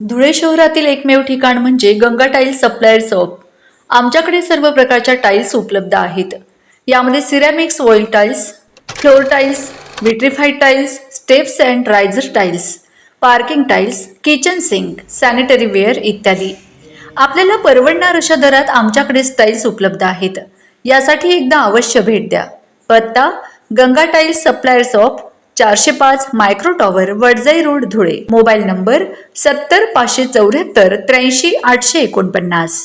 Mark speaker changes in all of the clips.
Speaker 1: धुळे शहरातील एकमेव ठिकाण म्हणजे गंगा टाईल्स सप्लायर शॉप. आमच्याकडे सर्व प्रकारच्या टाईल्स उपलब्ध आहेत. यामध्ये ceramics oil tiles, floor tiles, vitrified tiles, steps and riser tiles, parking tiles, kitchen sink, sanitary ware इत्यादी. आपल्याला परवडणार अशा दरात आमच्याकडे टाईल्स उपलब्ध आहेत. यासाठी एकदा अवश्य भेट द्या. पत्ता Ganga tiles supplier shop, 405 micro tower, Vadjai road, Dhule. Mobile number 70 574 83 849.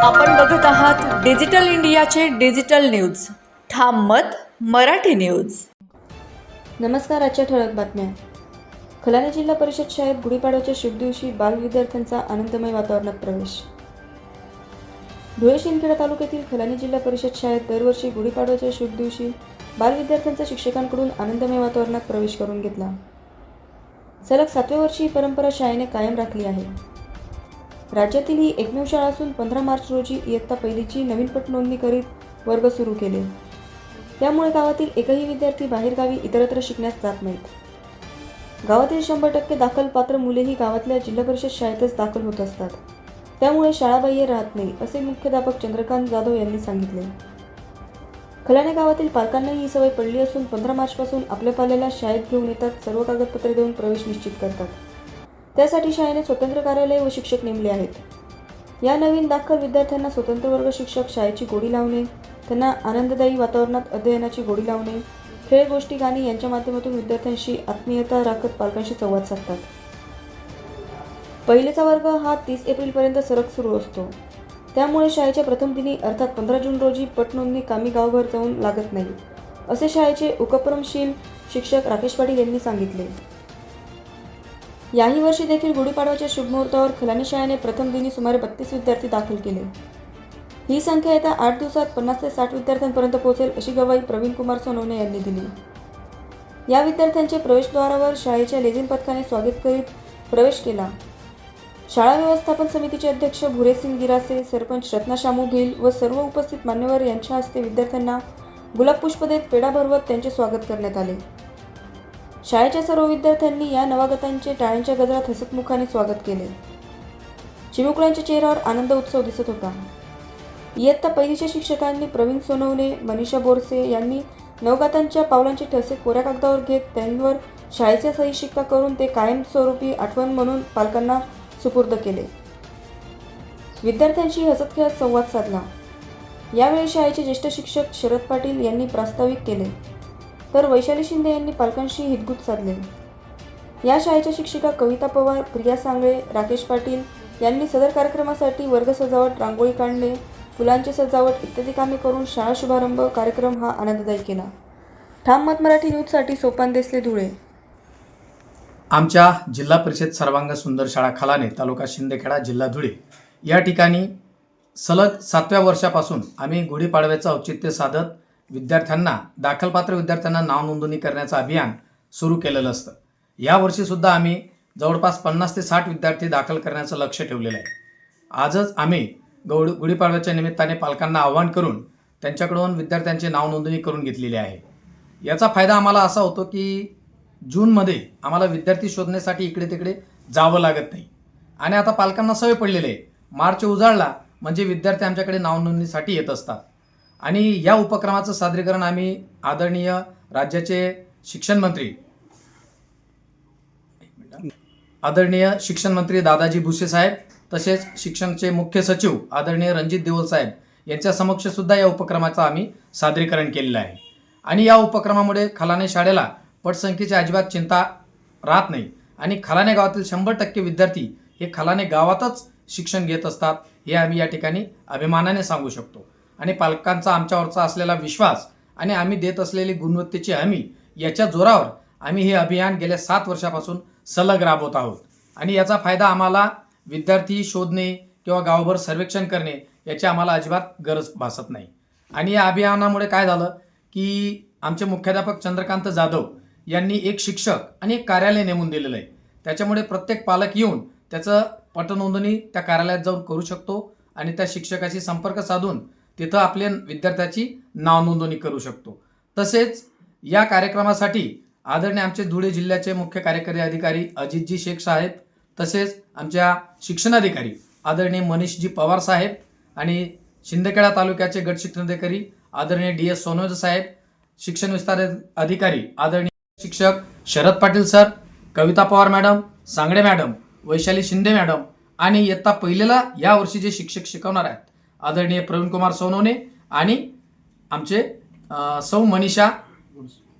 Speaker 1: आपण बघत आहात डिजिटल इंडियाचे डिजिटल न्यूज. ठाम मत मराठी न्यूज.
Speaker 2: नमस्कार. आजच्या ठळक बातम्या. खलाने जिल्हा परिषद शाळेत गुढीपाडव्याच्या शुभ दिवशी बाल विद्यार्थ्यांचा आनंदमय वातावरणात प्रवेश. धुळे शिंदखेडा तालुक्यातील खलाने जिल्हा परिषद शाळेत दरवर्षी गुढीपाडव्याच्या शुभ दिवशी बाल विद्यार्थ्यांचा शिक्षकांकडून आनंदमय वातावरणात प्रवेश करून घेतला. सलग 7व्या वर्षी ही परंपरा शाळेने कायम राखली आहे. राज्यातील ही एकमेव शाळा असून 15 मार्च रोजी इयत्ता पहिलीची नवीन पट नोंदणी करीत वर्ग सुरू केले. त्यामुळे गावातील एकही विद्यार्थी बाहेरगावी इतरत्र शिकण्यास जात नाहीत. गावातील 100% दाखल पात्र मुलेही गावातल्या जिल्हा परिषद शाळेतच दाखल होत असतात. त्यामुळे शाळा बाह्य राहत नाही, असे मुख्याध्यापक चंद्रकांत जाधव यांनी सांगितले. खलाने गावातील पालकांनाही ही सवय पडली असून 15 मार्चपासून आपल्या पाल्याला शाळेत घेऊन येतात. सर्व कागदपत्रे देऊन प्रवेश निश्चित करतात. त्यासाठी शाळेने स्वतंत्र कार्यालय व शिक्षक नेमले आहेत. या नवीन दाखल विद्यार्थ्यांना स्वतंत्र वर्ग शिक्षक शाळेची गोडी लावणे, त्यांना आनंददायी वातावरणात अध्ययनाची गोडी लावणे, खेळ, गोष्टी, गाणी यांच्या माध्यमातून विद्यार्थ्यांशी आत्मीयता राखत पालकांशी संवाद साधतात. पहिलेचा वर्ग हा 30 एप्रिलपर्यंत सरळ सुरू असतो. त्यामुळे शाळेच्या प्रथम दिनी अर्थात 15 जून रोजी पटनोंदणी कामी गावभर जाऊन लागत नाही, असे शाळेचे उपक्रमशील शिक्षक राकेश पाटील यांनी सांगितले. याही वर्षी देखील गुढीपाडव्याच्या शुभमुहूर्तावर खलाने शाळेने प्रथम दिनी सुमारे 32 विद्यार्थी दाखल केले. ही संख्या येत्या 8 दिवसात 50 ते 60 विद्यार्थ्यांपर्यंत पोहोचेल, अशी ग्वाही प्रवीण कुमार सोनवणे यांनी दिली. या विद्यार्थ्यांचे प्रवेशद्वारावर शाळेच्या लेझीम पथकाने स्वागत करीत प्रवेश केला. शाळा व्यवस्थापन समितीचे अध्यक्ष भुरेसिंग गिरासे, सरपंच रत्ना शामू भिल व सर्व उपस्थित मान्यवर यांच्या हस्ते विद्यार्थ्यांना गुलाब पुष्प देत पेढा भरवत त्यांचे स्वागत करण्यात आले. शाळेच्या सर्व विद्यार्थ्यांनी या नवागतांचे टाळ्यांच्या गजरात हसतमुखाने स्वागत केले. चिमुकल्यांच्या चेहऱ्यावर आनंद उत्सव दिसत होता. इयत्ता पहिलीच्या शिक्षकांनी प्रवीण सोनवणे, मनीषा बोरसे यांनी नवगातांच्या पावलांचे ठसे कोऱ्या कागदावर घेत त्यांवर शाळेचा सही शिक्का करून ते कायमस्वरूपी आठवण म्हणून पालकांना सुपूर्द केले. विद्यार्थ्यांशी हसत खेळत संवाद साधला. यावेळी शाळेचे ज्येष्ठ शिक्षक शरद पाटील यांनी प्रास्ताविक केले, तर वैशाली शिंदे यांनी पालकांशी हितगुज साधले. या शाळेच्या शिक्षिका कविता पवार, प्रिया सांगळे, राकेश पाटील यांनी सदर कार्यक्रमासाठी वर्ग सजावट, रांगोळी काढणे, फुलांची सजावट इत्यादी कामे करून शाळा शुभारंभ कार्यक्रम हा आनंददायी केला. ठाम मत मराठी न्यूजसाठी सोपान देसले, धुळे.
Speaker 3: आमच्या जिल्हा परिषद सर्वांग सुंदर शाळा खलाने, तालुका शिंदखेडा, जिल्हा धुळे या ठिकाणी सलग 7व्या वर्षापासून आम्ही गुढीपाडव्याचं औचित्य साधत विद्यार्थ्यांना, दाखलपात्र विद्यार्थ्यांना नाव नोंदणी करण्याचं अभियान सुरू केलेलं असतं. यावर्षीसुद्धा आम्ही जवळपास 50 ते 60 विद्यार्थी दाखल करण्याचं लक्ष ठेवलेलं आहे. आजच आम्ही गुढीपाडव्याच्या निमित्ताने पालकांना आवाहन करून त्यांच्याकडून विद्यार्थ्यांची नाव नोंदणी करून घेतलेली आहे. याचा फायदा आम्हाला असा होतो की जूनमध्ये आम्हाला विद्यार्थी शोधण्यासाठी इकडे तिकडे जावं लागत नाही आणि आता पालकांना सवय पडलेली आहे. मार्च उजाडला म्हणजे विद्यार्थी आमच्याकडे नाव नोंदणीसाठी येत असतात आणि या उपक्रमाचं सादरीकरण आम्ही आदरणीय राज्याचे शिक्षण मंत्री दादाजी भुसे साहेब, तसेच शिक्षणचे मुख्य सचिव आदरणीय रणजित देओल साहेब यांच्या समक्ष सुद्धा या उपक्रमाचं आम्ही सादरीकरण केलेलं आहे. आणि या उपक्रमामुळे खलाने शाळेला पटसंख्येची अजिबात चिंता राहत नाही आणि खलाने गावातील 100% विद्यार्थी हे खलाने गावातच शिक्षण घेत असतात, हे आम्ही या ठिकाणी अभिमानाने सांगू शकतो. आणि पालकांचा आमच्यावरचा असलेला विश्वास आणि आम्ही देत असलेली गुणवत्तेची हमी याच्या जोरावर आम्ही हे अभियान गेल्या 7 वर्षापासून सलग राबवत आहोत. आणि याचा फायदा आम्हाला विद्यार्थी शोधणे किंवा गावभर सर्वेक्षण करणे याची आम्हाला अजिबात गरज भासत नाही. आणि या अभियानामुळे काय झालं की आमचे मुख्याध्यापक चंद्रकांत जाधव यांनी एक शिक्षक आणि एक कार्यालय नेमून दिलेलं आहे. त्याच्यामुळे प्रत्येक पालक येऊन त्याचं पटनोंदणी त्या कार्यालयात जाऊन करू शकतो आणि त्या शिक्षकाशी संपर्क साधून तिथं आपल्या विद्यार्थ्याची नाव नोंदणी करू शकतो. तसेच या कार्यक्रमासाठी आदरणीय आमचे धुळे जिल्ह्याचे मुख्य कार्यकारी अधिकारी अजितजी शेख साहेब, तसेच आमच्या शिक्षणाधिकारी आदरणीय मनीषजी पवार साहेब आणि शिंदखेडा तालुक्याचे गट शिक्षणाधिकारी आदरणीय DS सोनवणे साहेब, शिक्षण विस्तार अधिकारी आदरणीय शिक्षक Sharad Patil sir, Kavita Pawar madam, Sangade madam, Vaishali Shinde madam आणि इयत्ता पहिलीला या वर्षी जे शिक्षक शिकवणार आहेत आदरणीय प्रवीण कुमार सोनवणे आणि आमचे सौ मनीषा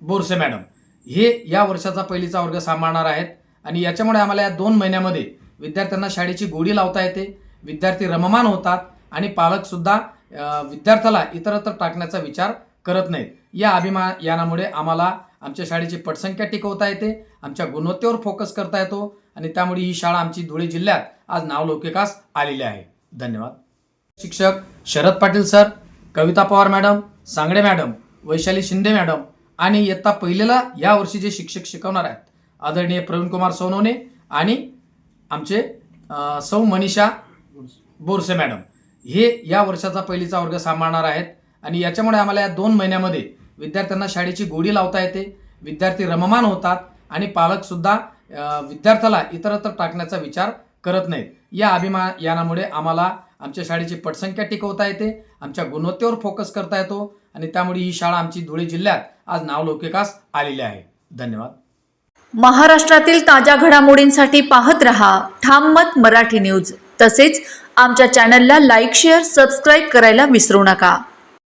Speaker 3: बोरसे मॅडम, हे या वर्षाचा पहिलीचा वर्ग सांभाळणार आहेत. आणि याच्यामुळे आम्हाला या 2 महिन्यामध्ये विद्यार्थ्यांना शाळेची गोडी लावता येते, विद्यार्थी रममान होतात आणि पालकसुद्धा विद्यार्थ्याला इतरत्र टाकण्याचा विचार करत नाहीत. या अभियानामुळे आम्हाला आमच्या शाळेची पटसंख्या टिकवता येते, आमच्या गुणवत्तेवर फोकस करता येतो आणि त्यामुळे ही शाळा आमची धुळे जिल्ह्यात आज नावलौकिकास आलेली आहे. धन्यवाद. शिक्षक Sharad Patil sir, Kavita Pawar madam, Sangade madam, Vaishali Shinde madam आणि इयत्ता पहिलीला या वर्षी जे शिक्षक शिकवणार आहेत आदरणीय प्रवीण कुमार सोनवणे आणि आमचे सौ मनीषा बोरसे मॅडम, हे या वर्षाचा पहिलीचा वर्ग सांभाळणार आहेत. आणि याच्यामुळे आम्हाला या 2 महिन्यामध्ये विद्यार्थ्यांना शाळेची गोडी लावता येते, विद्यार्थी रममान होतात आणि पालकसुद्धा विद्यार्थ्याला इतरत्र टाकण्याचा विचार करत नाहीत. या अभियानामुळे आम्हाला आमच्या शाळेची पटसंख्या टिकवता येते, आमच्या गुणवत्तेवर फोकस करता येतो आणि त्यामुळे ही शाळा आमची धुळे जिल्ह्यात आज नावलौकिकास आलेली आहे. धन्यवाद.
Speaker 1: महाराष्ट्रातील ताज्या घडामोडींसाठी पाहत रहा ठाम मत मराठी न्यूज. तसेच आमच्या चॅनलला लाईक, शेअर, सबस्क्राईब करायला विसरू नका.